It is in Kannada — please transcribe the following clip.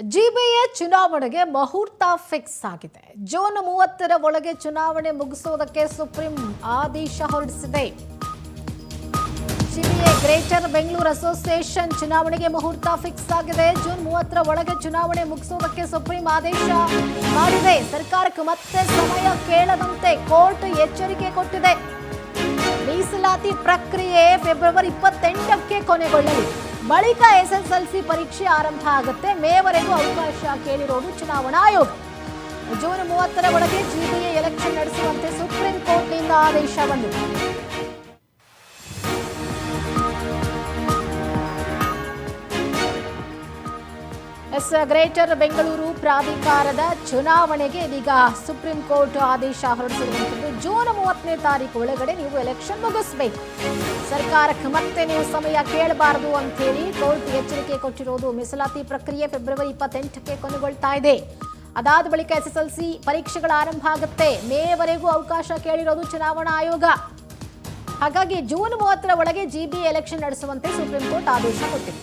ಜಿಬಿಎ ಚುನಾವಣೆಗೆ ಮುಹೂರ್ತ ಫಿಕ್ಸ್ ಆಗಿದೆ. ಜೂನ್ 30ರ ಒಳಗೆ ಚುನಾವಣೆ ಮುಗಿಸುವುದಕ್ಕೆ ಸುಪ್ರೀಂ ಆದೇಶ ಹೊರಡಿಸಿದೆ. ಜಿಬಿಎ ಗ್ರೇಟರ್ ಬೆಂಗಳೂರು ಅಸೋಸಿಯೇಷನ್ ಚುನಾವಣೆಗೆ ಮುಹೂರ್ತ ಫಿಕ್ಸ್ ಆಗಿದೆ. ಜೂನ್ 30ರ ಒಳಗೆ ಚುನಾವಣೆ ಮುಗಿಸುವುದಕ್ಕೆ ಸುಪ್ರೀಂ ಆದೇಶ ಮಾಡಿದೆ. ಸರ್ಕಾರಕ್ಕೆ ಮತ್ತೆ ಸಮಯ ಕೇಳದಂತೆ ಕೋರ್ಟ್ ಎಚ್ಚರಿಕೆ ಕೊಟ್ಟಿದೆ. ಮೀಸಲಾತಿ ಪ್ರಕ್ರಿಯೆ ಫೆಬ್ರವರಿ 28ಕ್ಕೆ ಕೊನೆಗೊಳ್ಳಲಿದೆ. ಬಳಿಕ ಎಸ್ಎಸ್ಎಲ್ಸಿ ಪರೀಕ್ಷೆ ಆರಂಭ ಆಗುತ್ತೆ. ಮೇವರೆಗೂ ಅವಕಾಶ ಕೇಳಿರೋದು ಚುನಾವಣಾ ಆಯೋಗ. ಜೂನ್ 30ರ ಒಳಗೆ ಜಿಬಿಎ ಎಲೆಕ್ಷನ್ ನಡೆಸುವಂತೆ ಸುಪ್ರೀಂ ಕೋರ್ಟ್ನಿಂದ ಆದೇಶ ಬಂದಿದೆ. ಗ್ರೇಟರ್ ಬೆಂಗಳೂರು ಪ್ರಾಧಿಕಾರದ ಚುನಾವಣೆಗೆ ಇದೀಗ ಸುಪ್ರೀಂ ಕೋರ್ಟ್ ಆದೇಶ ಹೊರಡಿಸಿರುವಂಥದ್ದು. ಜೂನ್ 30ನೇ ತಾರೀಕು ಒಳಗಡೆ ನೀವು ಎಲೆಕ್ಷನ್ ಮುಗಿಸಬೇಕು. ಸರ್ಕಾರಕ್ಕೆ ಮತ್ತೆ ನೀವು ಸಮಯ ಕೇಳಬಾರದು ಅಂತ ಹೇಳಿ ಕೋರ್ಟ್ ಎಚ್ಚರಿಕೆ ಕೊಟ್ಟಿರೋದು. ಮೀಸಲಾತಿ ಪ್ರಕ್ರಿಯೆ ಫೆಬ್ರವರಿ 28ಕ್ಕೆ ಕೊನೆಗೊಳ್ತಾ ಇದೆ. ಅದಾದ ಬಳಿಕ ಎಸ್ಎಸ್ಎಲ್ಸಿ ಪರೀಕ್ಷೆಗಳ ಆರಂಭ ಆಗುತ್ತೆ. ಮೇವರೆಗೂ ಅವಕಾಶ ಕೇಳಿರೋದು ಚುನಾವಣಾ ಆಯೋಗ. ಹಾಗಾಗಿ ಜೂನ್ 30ರ ಒಳಗೆ ಜಿಬಿಎ ಎಲೆಕ್ಷನ್ ನಡೆಸುವಂತೆ ಸುಪ್ರೀಂ ಕೋರ್ಟ್ ಆದೇಶ ಕೊಟ್ಟಿದೆ.